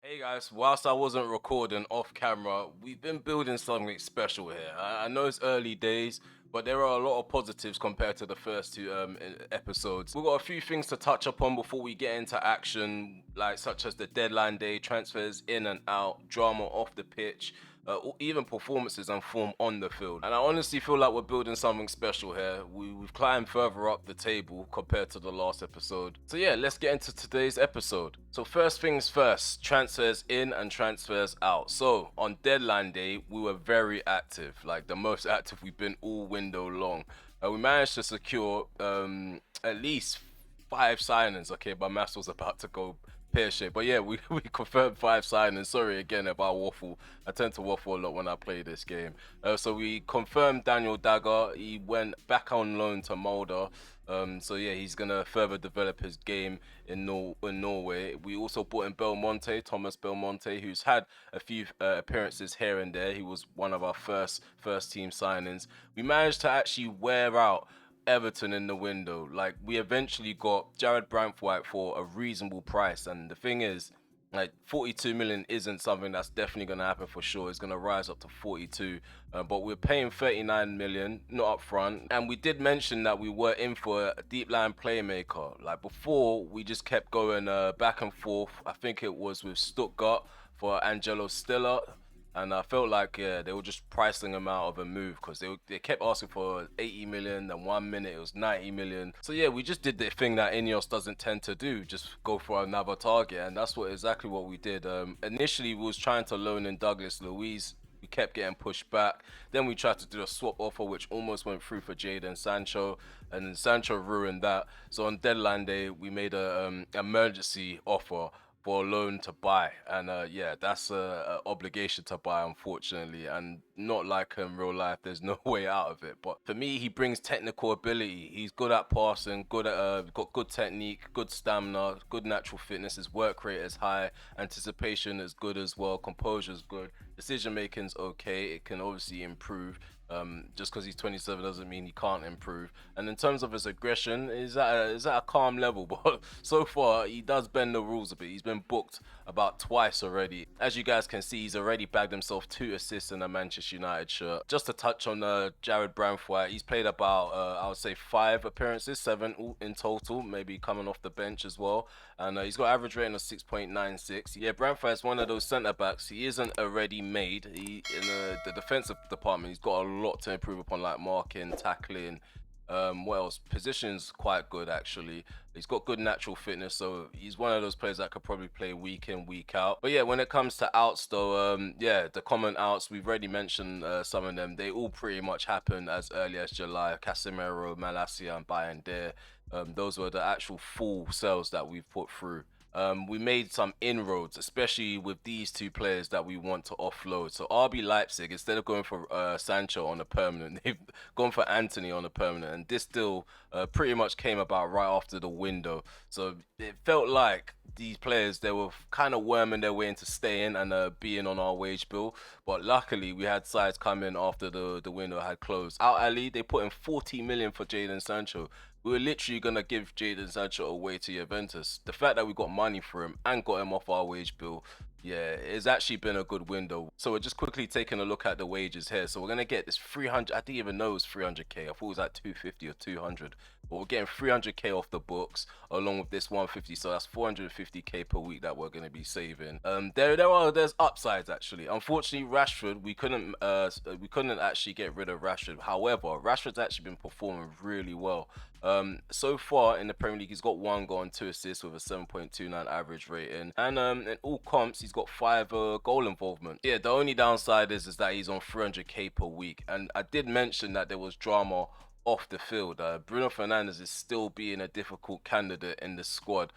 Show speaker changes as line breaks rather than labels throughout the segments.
Hey guys, whilst I wasn't recording off camera, we've been building something special here. I know it's early days, but there are a lot of positives compared to the first two episodes. We've got a few things to touch upon before we get into action, like such as the deadline day, transfers in and out, drama off the pitch, or even performances and form on the field. And I honestly feel like we're building something special here. We've climbed further up the table compared to the last episode. So yeah, let's get into today's episode. So first things first, transfers in and transfers out. So on deadline day, we were very active, like the most active we've been all window long. We managed to secure at least 5 signings. Okay, my maths was about to go pear shaped, but yeah, we confirmed 5 signings. Sorry again about waffle. I tend to waffle a lot when I play this game. So we confirmed Daniel Dagger. He went back on loan to Mulder. So yeah, he's gonna further develop his game in Norway. We also brought in Thomas Belmonte, who's had a few appearances here and there. He was one of our first team signings. We managed to actually wear out Everton in the window. Like, we eventually got Jared Brantwaite for a reasonable price, and the thing is, like, 42 million isn't something that's definitely going to happen for sure. It's going to rise up to 42, but we're paying 39 million, not up front. And we did mention that we were in for a deep line playmaker. Like, before, we just kept going back and forth. I think it was with Stuttgart for Angelo Stiller. And I felt like, yeah, they were just pricing him out of a move because they kept asking for 80 million, then 1 minute it was 90 million. So yeah, we just did the thing that Ineos doesn't tend to do, just go for another target, and that's exactly what we did. Initially, we was trying to loan in Douglas Luiz. We kept getting pushed back. Then we tried to do a swap offer, which almost went through for Jadon Sancho, and Sancho ruined that. So on deadline day, we made a emergency offer for a loan to buy, and yeah, that's a obligation to buy, unfortunately, and not like in real life. There's no way out of it. But for me, he brings technical ability. He's good at passing, good at got good technique, good stamina, good natural fitness. His work rate is high, anticipation is good as well, composure is good, decision making's okay. It can obviously improve. Just because he's 27 doesn't mean he can't improve. And in terms of his aggression, is at a calm level. But so far, he does bend the rules a bit. He's been booked about twice already. As you guys can see, he's already bagged himself 2 assists in a Manchester United shirt. Just to touch on Jared Brantwaite, he's played about I would say 5 appearances, 7 in total, maybe coming off the bench as well. And he's got average rating of 6.96. Yeah, Brantwaite is one of those centre backs. He isn't a ready-made. He in the defensive department, he's got a lot to improve upon, like marking, tackling. What else? Position's quite good actually. He's got good natural fitness, so he's one of those players that could probably play week in, week out. But yeah, when it comes to outs though, yeah, the common outs, we've already mentioned some of them. They all pretty much happened as early as July. Casemiro, Malacia, and Bayern there. Those were the actual full sales that we've put through. We made some inroads, especially with these 2 players that we want to offload. So RB Leipzig, instead of going for Sancho on a permanent, they've gone for Anthony on a permanent. And this deal pretty much came about right after the window. So it felt like these players, they were kind of worming their way into staying and being on our wage bill. But luckily, we had sides come in after the window had closed. Al Ali, they put in 40 million for Jadon Sancho. We were literally gonna give Jadon Sancho away to Juventus. The fact that we got money for him and got him off our wage bill, yeah, it's actually been a good window. So we're just quickly taking a look at the wages here. So we're gonna get this 300. I didn't even know it was 300k. I thought it was like 250 or 200. But we're getting 300k off the books along with this 150. So that's 450k per week that we're gonna be saving. There's upsides actually. Unfortunately, Rashford, we couldn't actually get rid of Rashford. However, Rashford's actually been performing really well. So far in the Premier League, he's got 1 goal and 2 assists with a 7.29 average rating, and in all comps, he's got 5 goal involvement. Yeah, the only downside is that he's on 300k per week, and I did mention that there was drama off the field. Bruno Fernandes is still being a difficult candidate in the squad.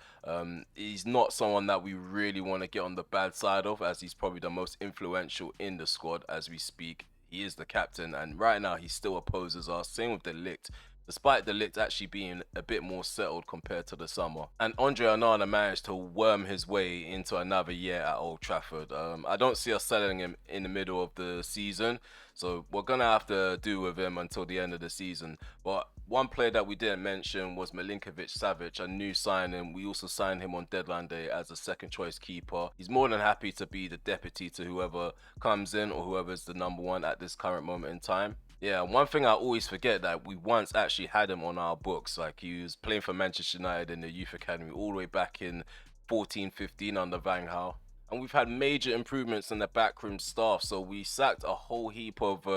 He's not someone that we really want to get on the bad side of, as he's probably the most influential in the squad as we speak. He is the captain, and right now he still opposes us. Same with De Ligt, despite De Ligt actually being a bit more settled compared to the summer. And Andre Onana managed to worm his way into another year at Old Trafford. I don't see us selling him in the middle of the season, so we're going to have to do with him until the end of the season. But One player that we didn't mention was Milinkovic-Savic, a new signing. We also signed him on deadline day as a second choice keeper. He's more than happy to be the deputy to whoever comes in or whoever's the number one at this current moment in time. Yeah, one thing I always forget that we once actually had him on our books. Like, he was playing for Manchester United in the youth academy all the way back in 14-15 under Van Gaal. And we've had major improvements in the backroom staff. So we sacked a whole heap of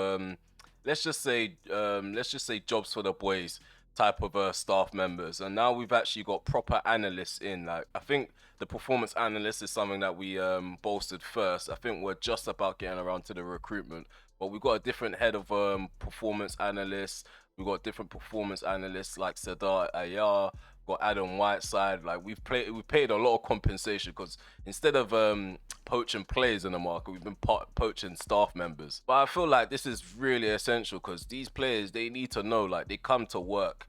let's just say jobs for the boys type of staff members, and now we've actually got proper analysts in. Like, I think the performance analyst is something that we bolstered first. I think we're just about getting around to the recruitment, but we've got a different head of performance analysts. We've got different performance analysts like Sadar Ayar, got Adam Whiteside. Like, we paid a lot of compensation because instead of poaching players in the market, we've been poaching staff members. But I feel like this is really essential because these players, they need to know, like, they come to work,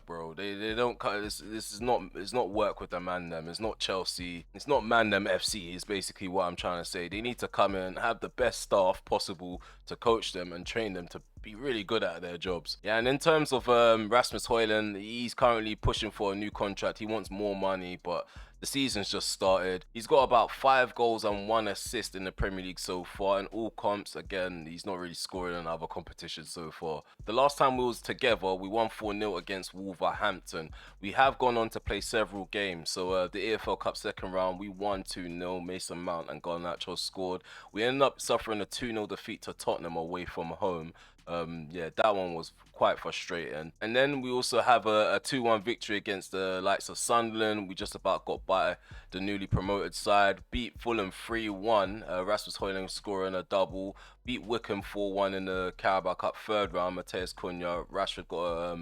bro. They don't come. This is not, it's not work with the man them. It's not Chelsea. It's not man them FC. Is basically what I'm trying to say. They need to come in, have the best staff possible to coach them and train them to be really good at their jobs. Yeah, and in terms of Rasmus Højlund, he's currently pushing for a new contract. He wants more money, but the season's just started. He's got about 5 goals and 1 assist in the Premier League so far. In all comps, again, he's not really scoring in other competitions so far. The last time we was together, we won 4-0 against Wolverhampton. We have gone on to play several games. So the EFL Cup second round, we won 2-0. Mason Mount and Garnacho scored. We ended up suffering a 2-0 defeat to Tottenham away from home. Yeah, that one was quite frustrating. And then we also have a 2-1 victory against the likes of Sunderland. We just about got by the newly promoted side. Beat Fulham 3-1. Rasmus Højlund scoring a double. Beat Wickham 4-1 in the Carabao Cup third round. Mateus Cunha, Rashford got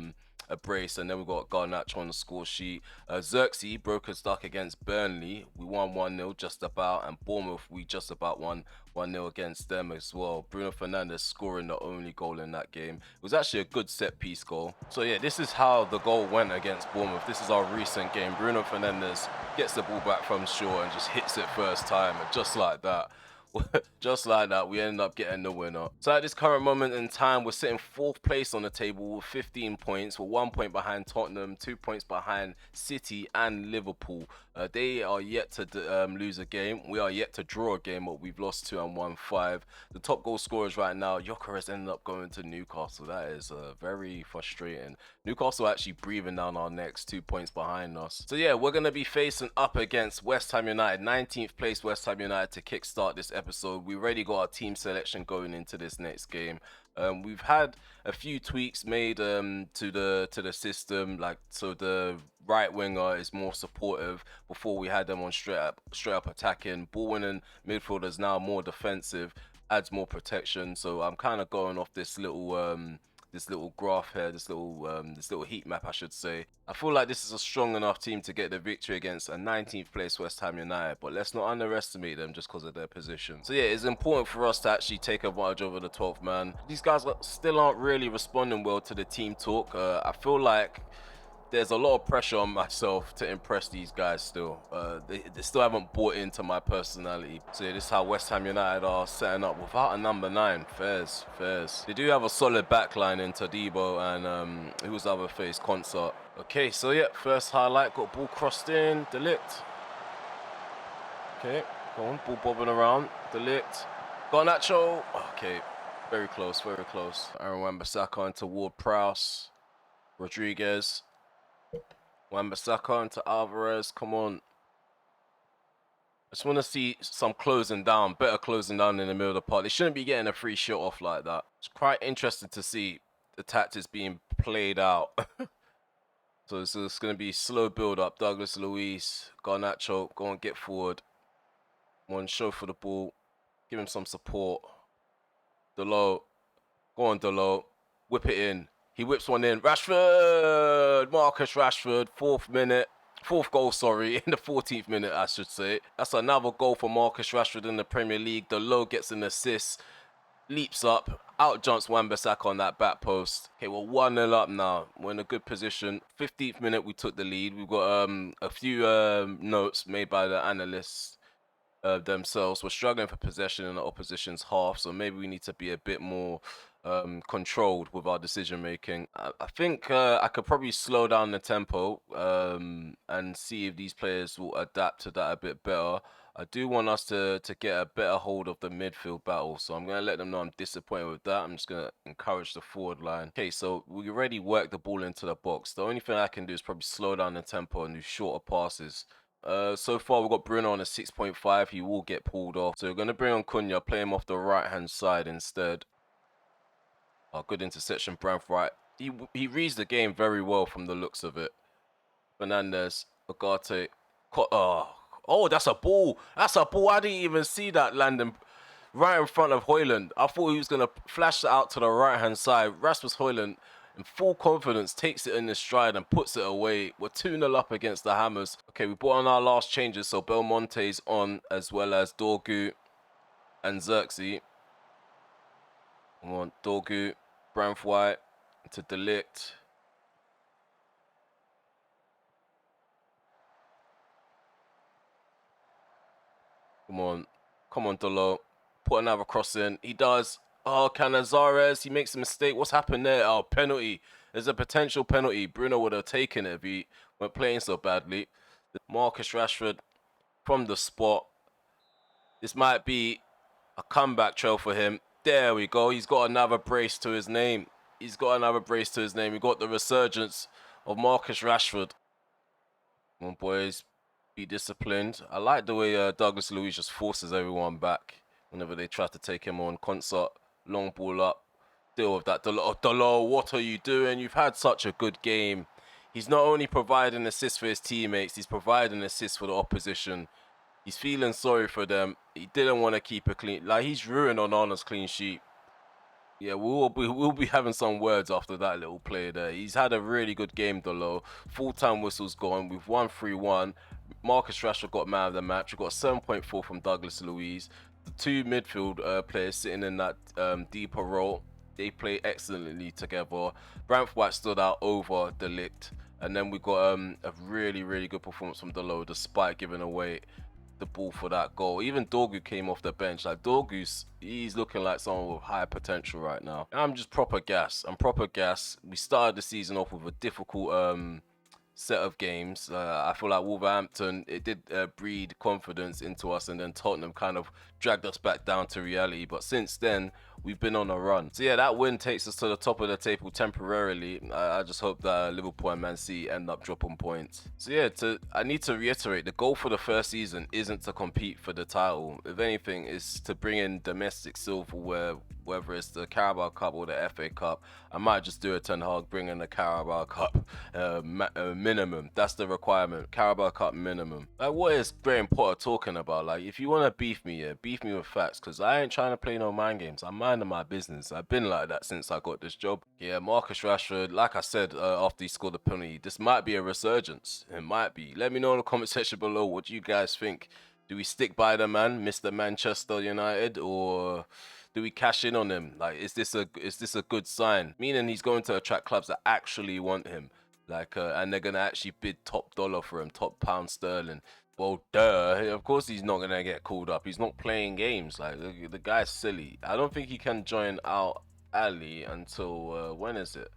a brace, and then we got Garnacho on the score sheet. Xerxes broke his duck against Burnley. We won 1-0 just about, and Bournemouth, we just about won 1-0 against them as well. Bruno Fernandes scoring the only goal in that game. It was actually a good set piece goal. So yeah, this is how the goal went against Bournemouth. This is our recent game. Bruno Fernandes gets the ball back from Shaw and just hits it first time, and just like that, we ended up getting the winner. So at this current moment in time, we're sitting 4th place on the table with 15 points. We're 1 point behind Tottenham, 2 points behind City and Liverpool. They are yet to lose a game. We are yet to draw a game, but we've lost 2 and won 5. The top goal scorers right now, Gyökeres ended up going to Newcastle. That is very frustrating. Newcastle actually breathing down our necks, 2 points behind us. So yeah, we're going to be facing up against West Ham United, 19th place West Ham United, to kickstart this episode. We already got our team selection going into this next game. We've had a few tweaks made to the system, like, so the right winger is more supportive. Before we had them on straight up attacking. Ball winning midfielders now more defensive, adds more protection. So I'm kind of going off this little graph here, this little heat map, I should say. I feel like this is a strong enough team to get the victory against a 19th place West Ham United, but let's not underestimate them just because of their position. So yeah, it's important for us to actually take advantage over the 12th man. These guys still aren't really responding well to the team talk. I feel like there's a lot of pressure on myself to impress these guys still. They still haven't bought into my personality. So yeah, this is how West Ham United are setting up without a number 9. Fairs. They do have a solid backline in Todibo and who was the other face? Concert. Okay, so yeah, first highlight, got ball crossed in, Delict. Okay, go on, ball bobbing around, Delict. Garnacho. Okay, very close. Aaron Wan-Bissaka into Ward-Prowse. Rodriguez. Wan-Bissaka into Alvarez, come on. I just want to see some better closing down in the middle of the park. They shouldn't be getting a free shot off like that. It's quite interesting to see the tactics being played out. So it's going to be slow build up. Douglas Luiz, Garnacho, go and get forward. One show for the ball. Give him some support. Diallo, go on Diallo, whip it in. He whips one in. Rashford! Marcus Rashford, 4th goal, in the 14th minute, I should say. That's another goal for Marcus Rashford in the Premier League. Diallo gets an assist, leaps up, out jumps Wan-Bissaka on that back post. Okay, we're 1-0 up now. We're in a good position. 15th minute, we took the lead. We've got a few notes made by the analysts themselves. We're struggling for possession in the opposition's half, so maybe we need to be a bit more controlled with our decision making. I think I could probably slow down the tempo and see if these players will adapt to that a bit better. I do want us to get a better hold of the midfield battle, so I'm going to let them know I'm disappointed with that. I'm just going to encourage the forward line. Okay, so we already worked the ball into the box. The only thing I can do is probably slow down the tempo and do shorter passes. So far we've got Bruno on a 6.5. He will get pulled off. So we're going to bring on Cunha, play him off the right-hand side instead. Oh, good interception, Branthwaite. He reads the game very well from the looks of it. Fernandez, Agate. Oh, that's a ball. That's a ball. I didn't even see that landing right in front of Højlund. I thought he was going to flash it out to the right-hand side. Rasmus Højlund, in full confidence, takes it in his stride and puts it away. We're 2-0 up against the Hammers. Okay, we brought on our last changes, so Belmonte's on, as well as Dorgu and Xerxes. Come on, Dorgu, Branthwaite, to De Ligt. Come on, Dolo. Put another cross in. He does. Oh, Canazares, he makes a mistake. What's happened there? Oh, penalty. There's a potential penalty. Bruno would have taken it if he weren't playing so badly. Marcus Rashford from the spot. This might be a comeback trail for him. There we go. He's got another brace to his name. We got the resurgence of Marcus Rashford. Come on, boys. Be disciplined. I like the way Douglas Luiz just forces everyone back whenever they try to take him on. Concert, long ball up. Deal with that. Dolo, what are you doing? You've had such a good game. He's not only providing assists for his teammates, he's providing assists for the opposition. He's feeling sorry for them. He didn't want to keep it clean. Like, he's ruined Onana's clean sheet. Yeah, we'll be having some words after that little play there. He's had a really good game, Dolo. Full-time whistle's gone. We've won 3-1. Marcus Rashford got man of the match. We've got 7.4 from Douglas Luiz. The two midfield players sitting in that deeper role, they play excellently together. Branthwaite stood out over De Ligt. And then we got a really, really good performance from Dolo, despite giving away the ball for that goal. Even Dorgu came off the bench. Like, he's looking like someone with high potential right now. I'm just proper gas. We started the season off with a difficult set of games. I feel like Wolverhampton, it did breed confidence into us, and then Tottenham kind of dragged us back down to reality. But since then, we've been on a run. So yeah, that win takes us to the top of the table temporarily. I just hope that Liverpool and Man City end up dropping points. So yeah, I need to reiterate, the goal for the first season isn't to compete for the title. If anything, it's to bring in domestic silverware, whether it's the Carabao Cup or the FA Cup. I might just do a Ten Hag, bring in the Carabao Cup minimum. That's the requirement. Carabao Cup minimum. Like, what is Graham Potter talking about? Like, if you want to beef me, yeah, beef me with facts, because I ain't trying to play no mind games. I'm minding my business. I've been like that since I got this job. Yeah, Marcus Rashford, like I said after he scored the penalty, this might be a resurgence. It might be. Let me know in the comment section below, what do you guys think? Do we stick by the man, Mr. Manchester United, or do we cash in on him? Like, is this a good sign? Meaning he's going to attract clubs that actually want him, like, and they're gonna actually bid top dollar for him, top pound sterling. Well, duh. Of course he's not gonna get called up. He's not playing games. Like, the guy's silly. I don't think he can join Al Ali until when is it?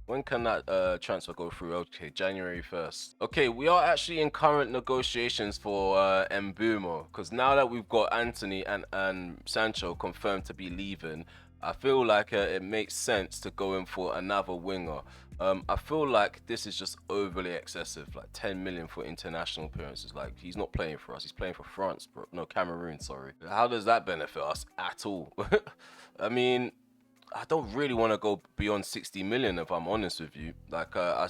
When can that transfer go through? Okay, January 1st. Okay, we are actually in current negotiations for Mbeumo, because now that we've got Anthony and Sancho confirmed to be leaving, I feel like it makes sense to go in for another winger. I feel like this is just overly excessive, like 10 million for international appearances. Like, he's not playing for us, he's playing for France, bro. No, Cameroon, sorry. How does that benefit us at all? I mean, I don't really want to go beyond 60 million, if I'm honest with you. Like, I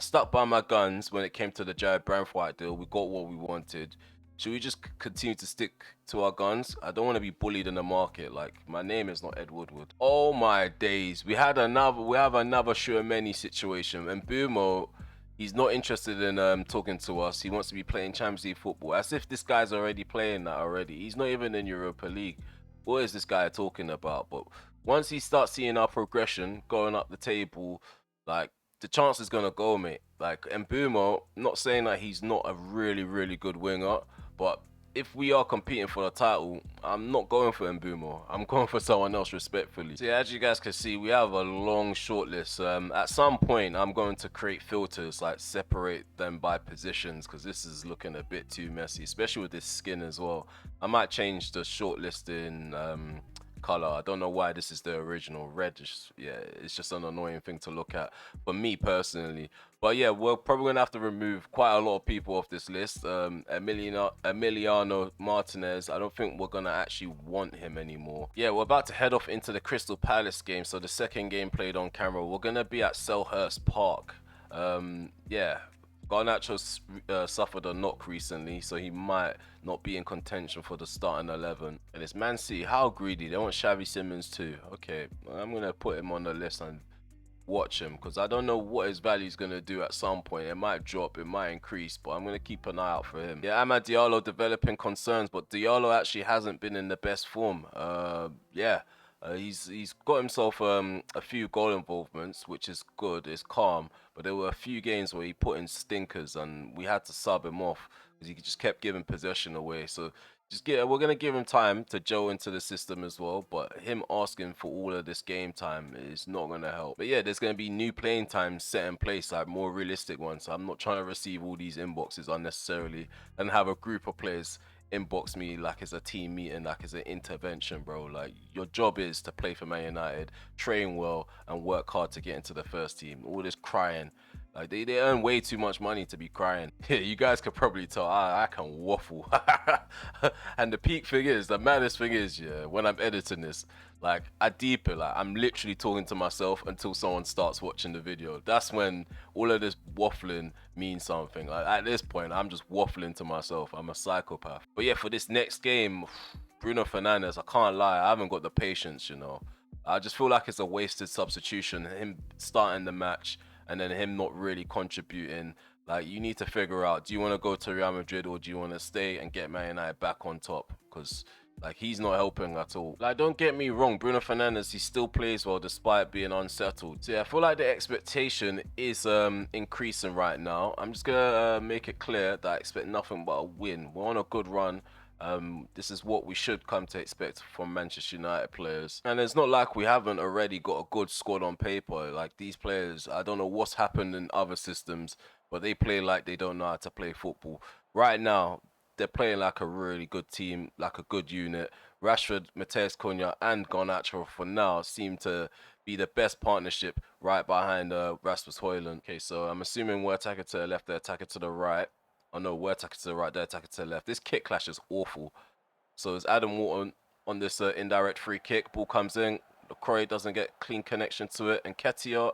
stuck by my guns when it came to the Jared Branthwaite deal. We got what we wanted. Should we just continue to stick to our guns? I don't want to be bullied in the market. Like, my name is not Ed Woodward. Oh my days. We have another Shuameni situation. And Mbeumo, he's not interested in talking to us. He wants to be playing Champions League football. As if this guy's already playing that already. He's not even in Europa League. What is this guy talking about? But once he starts seeing our progression going up the table, like, the chance is gonna go, mate. Like, Mbeumo, not saying that he's not a really, really good winger, but if we are competing for the title, I'm not going for Mbeumo. I'm going for someone else, respectfully. So yeah, as you guys can see, we have a long shortlist. At some point, I'm going to create filters, like separate them by positions, because this is looking a bit too messy, especially with this skin as well. I might change the shortlist in color. I don't know why this is the original red. Yeah, it's just an annoying thing to look at for me personally. But yeah, we're probably gonna have to remove quite a lot of people off this list. Emiliano Martinez, I don't think we're gonna actually want him anymore. Yeah, we're about to head off into the Crystal Palace game. So the second game played on camera. We're gonna be at Selhurst Park. Yeah, Garnacho suffered a knock recently, so he might not be in contention for the starting 11. And it's Man City. How greedy. They want Xavi Simons too. Okay, I'm going to put him on the list and watch him, because I don't know what his value is going to do at some point. It might drop, it might increase, but I'm going to keep an eye out for him. Yeah, Amad Diallo developing concerns, but Diallo actually hasn't been in the best form. Yeah. He's got himself a few goal involvements, which is good. It's calm, but there were a few games where he put in stinkers, and we had to sub him off because he just kept giving possession away. So we're gonna give him time to gel into the system as well. But him asking for all of this game time is not gonna help. But yeah, there's gonna be new playing times set in place, like more realistic ones. So I'm not trying to receive all these inboxes unnecessarily and have a group of players inbox me like it's a team meeting, like it's an intervention, bro. Like, your job is to play for Man United, train well, and work hard to get into the first team. All this crying, like they earn way too much money to be crying. Yeah, you guys could probably tell I can waffle. And the peak thing is, the maddest thing is, yeah, when I'm editing this, like I deep it, like I'm literally talking to myself until someone starts watching the video. That's when all of this waffling means something. Like at this point, I'm just waffling to myself. I'm a psychopath. But yeah, for this next game, Bruno Fernandes, I can't lie, I haven't got the patience, you know. I just feel like it's a wasted substitution, him starting the match and then him not really contributing. Like, you need to figure out, do you want to go to Real Madrid or do you want to stay and get Man United back on top? Because like, he's not helping at all. Like, don't get me wrong, Bruno Fernandes, he still plays well despite being unsettled. So yeah, I feel like the expectation is increasing right now. I'm just gonna make it clear that I expect nothing but a win. We're on a good run. This is what we should come to expect from Manchester United players. And it's not like we haven't already got a good squad on paper. Like, these players, I don't know what's happened in other systems, but they play like they don't know how to play football. Right now, they're playing like a really good team, like a good unit. Rashford, Mateus Cunha, and Garnacho for now seem to be the best partnership right behind Rasmus Højlund. Okay, so I'm assuming we're attacking to the left, they're attacking to the right. Oh no, we're attacking to the right, they're attacking to the left. This kick clash is awful. So it's Adam Wharton on this indirect free kick. Ball comes in. LaCroix doesn't get clean connection to it. And Nketiah,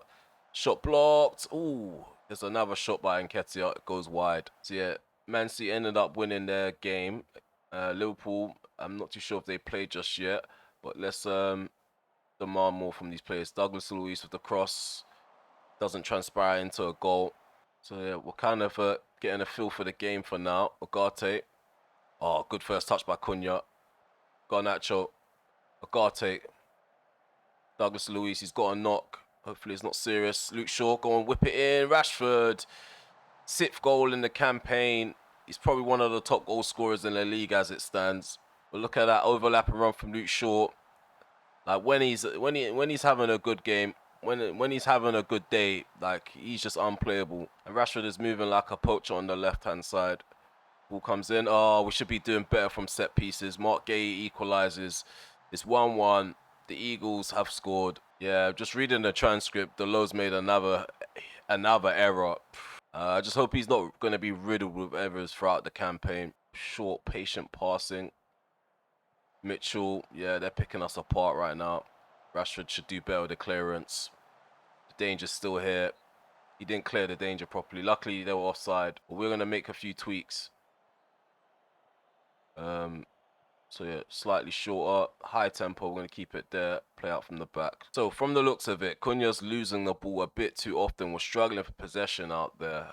shot blocked. Ooh, there's another shot by Nketiah. It goes wide. So yeah, Man City ended up winning their game. Liverpool, I'm not too sure if they played just yet, but let's demand more from these players. Douglas Luiz with the cross doesn't transpire into a goal. So yeah, we're kind of getting a feel for the game for now. Ugarte. Oh, good first touch by Cunha. Garnacho. Ugarte. Douglas Luiz, he's got a knock. Hopefully it's not serious. Luke Shaw, go and whip it in. Rashford. 6th goal in the campaign. He's probably one of the top goal scorers in the league as it stands. But look at that overlapping run from Luke Shaw. Like, when he's having a good game, when he's having a good day, like, he's just unplayable. And Rashford is moving like a poacher on the left-hand side. Ball comes in. Oh, we should be doing better from set pieces. Mark Gay equalizes. It's 1-1. The Eagles have scored. Yeah, just reading the transcript, Delo's made another error. I just hope he's not going to be riddled with errors throughout the campaign. Short, patient passing. Mitchell, yeah, they're picking us apart right now. Rashford should do better with the clearance. The danger's still here. He didn't clear the danger properly. Luckily, they were offside. But we're going to make a few tweaks. So yeah, slightly shorter, high tempo. We're going to keep it there, play out from the back. So from the looks of it, Cunha's losing the ball a bit too often. We're struggling for possession out there.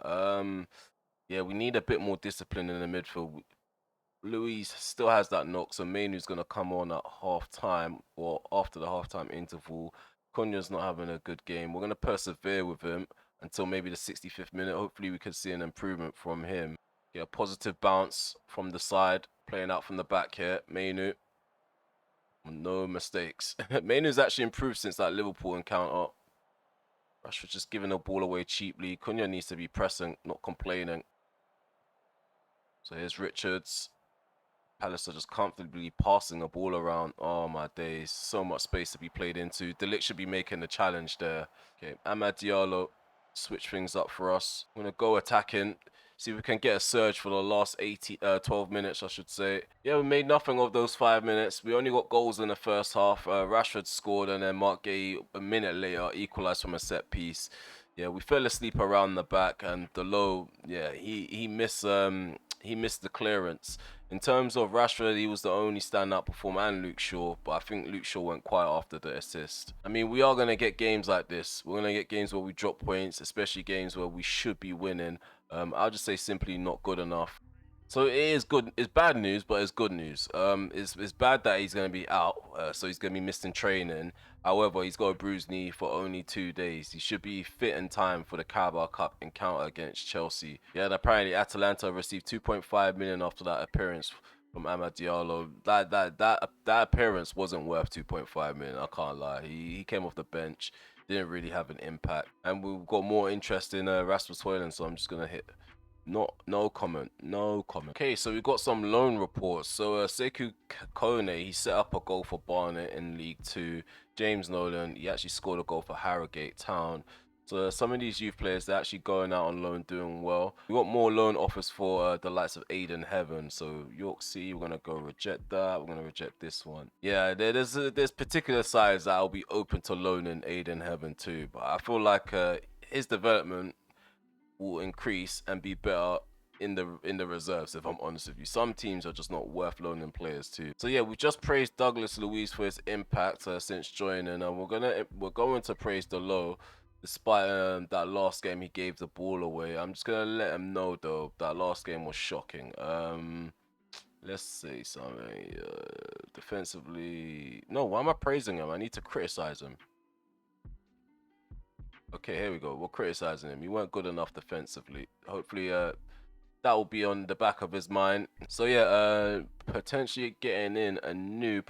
Yeah, we need a bit more discipline in the midfield. Luis still has that knock, so Mainu's going to come on at half-time or after the half-time interval. Cunha's not having a good game. We're going to persevere with him until maybe the 65th minute. Hopefully we can see an improvement from him. Yeah, positive bounce from the side, playing out from the back here. Mainu, no mistakes. Mainu's actually improved since that Liverpool encounter. Rashford just giving the ball away cheaply. Cunha needs to be pressing, not complaining. So here's Richards. Palace are just comfortably passing the ball around. Oh my days, so much space to be played into. De Ligt should be making the challenge there. Okay, Amad Diallo, switch things up for us. I'm gonna go attacking. See if we can get a surge for the last 12 minutes, I should say. Yeah, we made nothing of those 5 minutes. We only got goals in the first half. Rashford scored, and then Mark Gay a minute later equalised from a set piece. Yeah, we fell asleep around the back, and Diallo, yeah, he missed the clearance. In terms of Rashford, he was the only standout performer, and Luke Shaw, but I think Luke Shaw went quiet after the assist. I mean, we are going to get games like this. We're going to get games where we drop points, especially games where we should be winning. I'll just say simply not good enough. So it is good. It's bad news, but it's good news. It's bad that he's going to be out, so he's going to be missing training. However, he's got a bruised knee for only 2 days. He should be fit in time for the Carabao Cup encounter against Chelsea. Yeah, and apparently Atalanta received 2.5 million after that appearance from Amad Diallo. That appearance wasn't worth 2.5 million. I can't lie. He came off the bench, didn't really have an impact, and we've got more interest in Rasmus Højlund. So I'm just gonna hit. No comment. Okay, so we got some loan reports. So Sekou Kone, he set up a goal for Barnet in League 2. James Nolan, he actually scored a goal for Harrogate Town. So some of these youth players, they're actually going out on loan, doing well. We got more loan offers for the likes of Aiden Heaven. So York City, we're gonna go reject that. We're gonna reject this one. Yeah, there's particular sides that I'll be open to loaning Aiden Heaven too. But I feel like his development will increase and be better in the reserves, if I'm honest with you. Some teams are just not worth loaning players to. So yeah, we just praised Douglas Luiz for his impact since joining, and we're going to praise Diallo despite that last game he gave the ball away. I'm just gonna let him know though that last game was shocking. Let's say something. Defensively, no, why am I praising him? I need to criticize him. Okay, here we go. We're criticizing him. He weren't good enough defensively. Hopefully, that will be on the back of his mind. So yeah, potentially getting in a new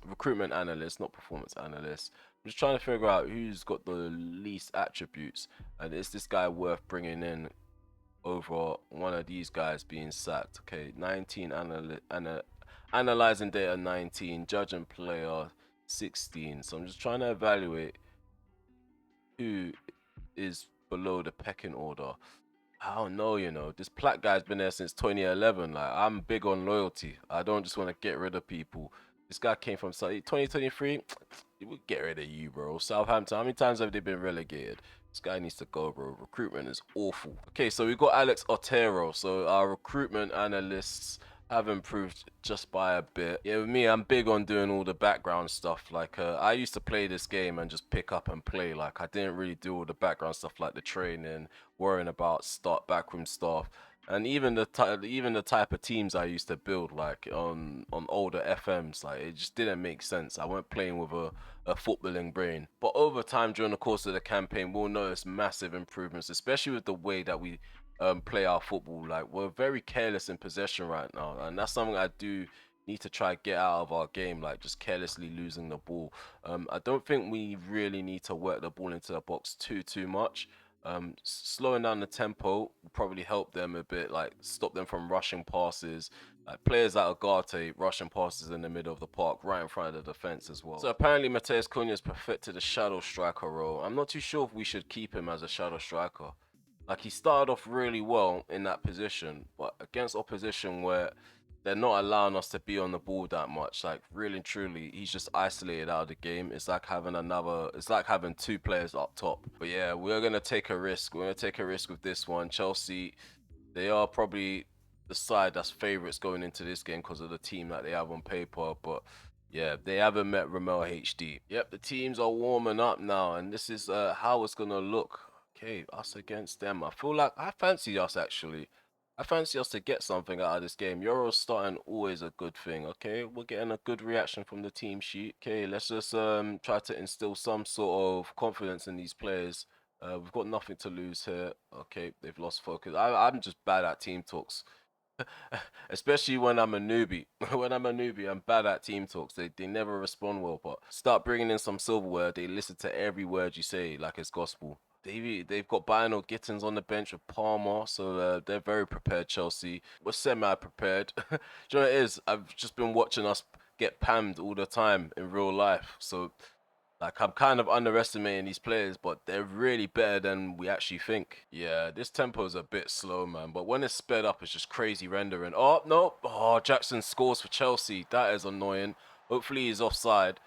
recruitment analyst, not performance analyst. I'm just trying to figure out who's got the least attributes, and is this guy worth bringing in over one of these guys being sacked? Okay, 19 analyzing data 19, judging player 16. So I'm just trying to evaluate who is below the pecking order. I don't know, this Platt guy's been there since 2011. Like, I'm big on loyalty. I don't just want to get rid of people. This guy came from 2023. He would get rid of you, bro. Southampton, how many times have they been relegated? This guy needs to go, bro. Recruitment is awful. Okay, so we got Alex Otero. So our recruitment analysts have improved just by a bit. Yeah, with me, I'm big on doing all the background stuff. Like, I used to play this game and just pick up and play. Like, I didn't really do all the background stuff like the training, worrying about backroom stuff, and even the type of teams I used to build, like on older FMs. Like, it just didn't make sense. I weren't playing with a footballing brain. But over time, during the course of the campaign, we'll notice massive improvements, especially with the way that we play our football. Like, we're very careless in possession right now, and that's something I do need to try get out of our game, like just carelessly losing the ball. I don't think we really need to work the ball into the box too much. Slowing down the tempo will probably help them a bit, like stop them from rushing passes. Like players like Agate rushing passes in the middle of the park, right in front of the defense as well. So apparently Mateus Cunha has perfected the shadow striker role. I'm not too sure if we should keep him as a shadow striker. Like, he started off really well in that position, but against opposition where they're not allowing us to be on the ball that much, like really and truly, he's just isolated out of the game. It's like having two players up top. But yeah, we're gonna take a risk. We're gonna take a risk with this one. Chelsea, they are probably the side that's favourites going into this game because of the team that they have on paper, but yeah, they haven't met Ramel HD. Yep, the teams are warming up now, and this is how it's gonna look. Okay, us against them. I feel like I fancy us actually. I fancy us to get something out of this game. Euros starting always a good thing. Okay, we're getting a good reaction from the team sheet. Okay, let's just try to instill some sort of confidence in these players. We've got nothing to lose here. Okay, they've lost focus. I'm just bad at team talks. Especially when I'm a newbie. When I'm a newbie, I'm bad at team talks. They never respond well, but start bringing in some silverware. They listen to every word you say like it's gospel. They've got Bino Gittins on the bench with Palmer, so they're very prepared, Chelsea. We're semi-prepared. Do you know what it is? I've just been watching us get pammed all the time in real life, so like, I'm kind of underestimating these players, but they're really better than we actually think. Yeah, this tempo is a bit slow, man. But when it's sped up, it's just crazy rendering. Oh, no. Oh, Jackson scores for Chelsea. That is annoying. Hopefully he's offside.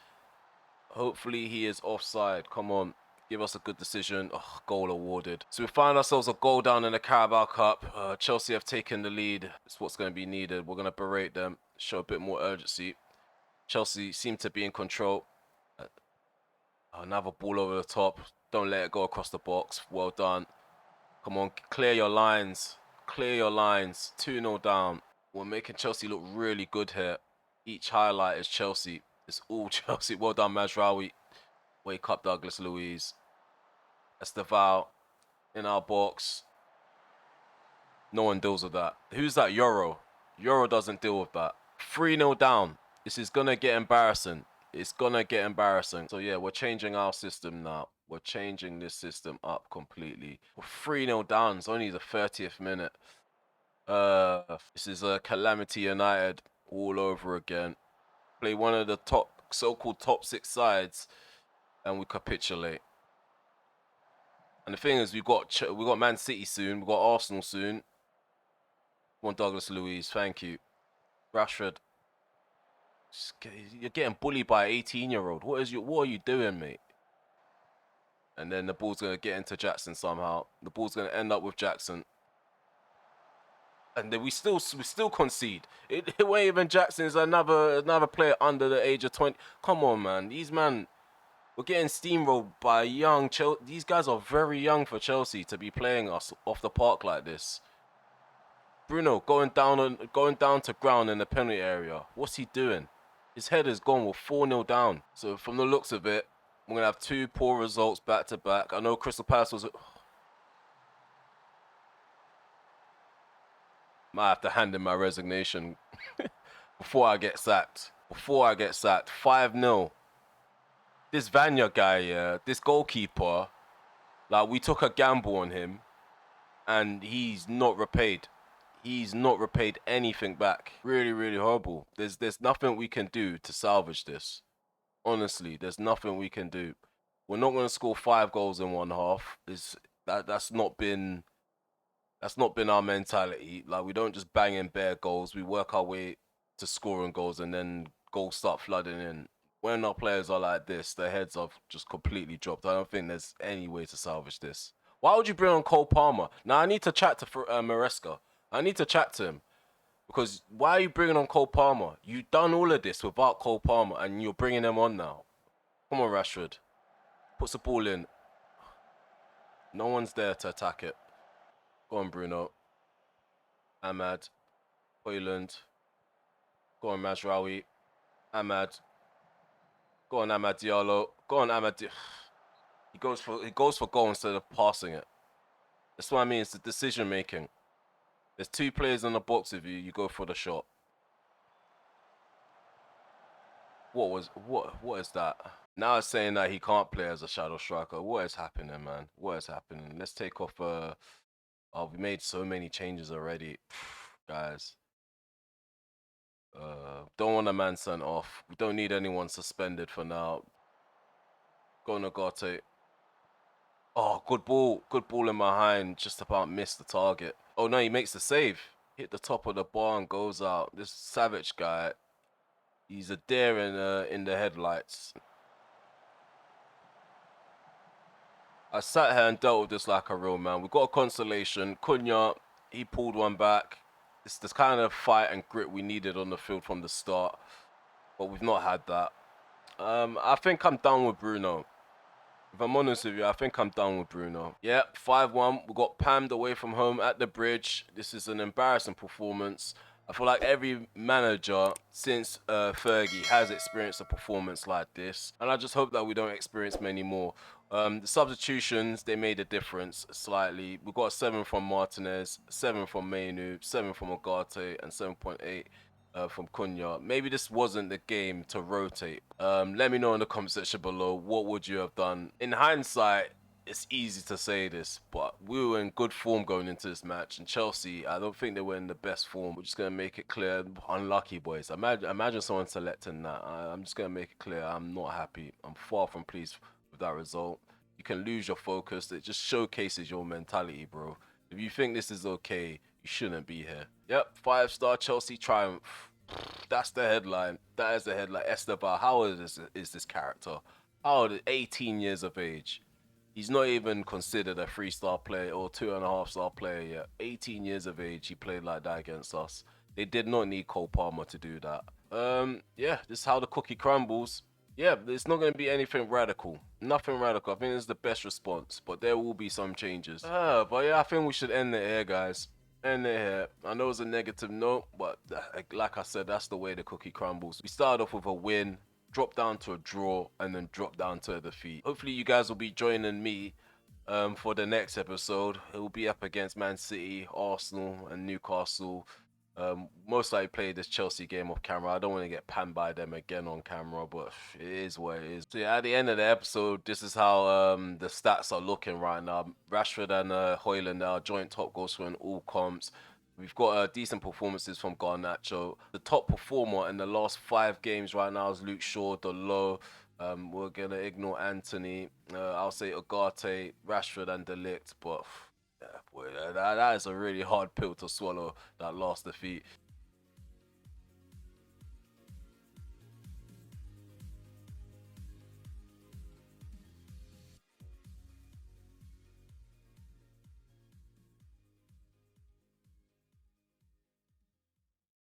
Hopefully he is offside. Come on. Give us a good decision. Oh, goal awarded. So we find ourselves a goal down in the Carabao Cup. Chelsea have taken the lead. It's what's going to be needed. We're going to berate them. Show a bit more urgency. Chelsea seem to be in control. Another ball over the top. Don't let it go across the box. Well done. Come on, clear your lines. Clear your lines. 2-0 down. We're making Chelsea look really good here. Each highlight is Chelsea. It's all Chelsea. Well done, Mazraoui. Wake up, Douglas Luiz. Esteval in our box. No one deals with that. Who's that? Euro. Euro doesn't deal with that. 3-0 down. This is going to get embarrassing. It's gonna get embarrassing. So yeah, we're changing our system now. We're changing this system up completely. We're 3-0 down. It's only the 30th minute. This is a Calamity United all over again. Play one of the so-called top 6 sides, and we capitulate. And the thing is, we got Man City soon. We got Arsenal soon. Come on, Douglas Luiz. Thank you, Rashford. You're getting bullied by an 18-year-old. What are you doing, mate? And then the ball's gonna get into Jackson somehow. The ball's gonna end up with Jackson. And then we still concede. It ain't even Jackson. Is another player under the age of 20. Come on, man. We're getting steamrolled by young Chelsea. These guys are very young for Chelsea to be playing us off the park like this. Bruno going down to ground in the penalty area. What's he doing? His head is gone. We're 4-0 down. So from the looks of it, we're going to have 2 poor results back to back. I know Crystal Palace was... Might have to hand in my resignation before I get sacked. 5-0. This Vanya guy, this goalkeeper, like, we took a gamble on him, and he's not repaid. He's not repaid anything back. Really, really horrible. There's nothing we can do to salvage this. Honestly, there's nothing we can do. We're not going to score 5 goals in one half. That's not been our mentality. Like, we don't just bang in bare goals. We work our way to scoring goals, and then goals start flooding in. When our players are like this, their heads have just completely dropped. I don't think there's any way to salvage this. Why would you bring on Cole Palmer? Now, I need to chat to Maresca. I need to chat to him. Because why are you bringing on Cole Palmer? You've done all of this without Cole Palmer, and you're bringing him on now. Come on, Rashford. Puts the ball in. No one's there to attack it. Go on, Bruno. Ahmad. Hoyland. Go on, Mazraoui. Ahmad. Go on, Ahmad Diallo. Go on, Ahmad. He goes for goal instead of passing it. That's what I mean. It's the decision making. There's 2 players in the box with you. You go for the shot. What is that? Now it's saying that he can't play as a shadow striker. What is happening, man? What is happening? Let's take off. Oh, we made so many changes already, guys. Don't want a man sent off. We don't need anyone suspended for now. Go Nagate. Oh, good ball. Good ball in behind. Just about missed the target. Oh, no, he makes the save. Hit the top of the bar and goes out. This Savage guy, he's a deer in the headlights. I sat here and dealt with this like a real man. We got a consolation. Cunha, he pulled one back. It's the kind of fight and grit we needed on the field from the start. But we've not had that. I think I'm done with Bruno. If I'm honest with you, I think I'm done with Bruno. Yeah, 5-1. We got pammed away from home at the Bridge. This is an embarrassing performance. I feel like every manager since Fergie has experienced a performance like this. And I just hope that we don't experience many more. The substitutions, they made a difference slightly. We got 7 from Martinez, 7 from Mainu, 7 from Ugarte, and 7.8 from Cunha. Maybe this wasn't the game to rotate. Let me know in the comment section below, what would you have done? In hindsight, it's easy to say this, but we were in good form going into this match. And Chelsea, I don't think they were in the best form. We're just going to make it clear. Unlucky, boys. Imagine someone selecting that. I'm just going to make it clear. I'm not happy. I'm far from pleased with that result. You can lose your focus. It just showcases your mentality, bro. If you think this is okay, you shouldn't be here. Yep, 5-star Chelsea triumph. That's the headline. That is the headline. Esteban, how old is this character? How old is 18 years of age? He's not even considered a 3-star player or 2.5-star player yet. 18 years of age, he played like that against us. They did not need Cole Palmer to do that. Yeah, this is how the cookie crumbles. Yeah, it's not going to be anything radical. Nothing radical. I think it's the best response, but there will be some changes. But yeah, I think we should end it here, guys. End it here. I know it's a negative note, but like I said, that's the way the cookie crumbles. We started off with a win, dropped down to a draw, and then dropped down to a defeat. Hopefully you guys will be joining me for the next episode. It will be up against Man City, Arsenal, and Newcastle. Most likely play this Chelsea game off camera. I don't want to get panned by them again on camera, but it is what it is. So yeah, at the end of the episode, this is how the stats are looking right now. Rashford and Højlund are joint top goal scorer in all comps. We've got decent performances from Garnacho. The top performer in the last 5 games right now is Luke Shaw, the low. We're going to ignore Anthony. I'll say Ugarte, Rashford, and De Ligt, but yeah, boy, that is a really hard pill to swallow, that last defeat.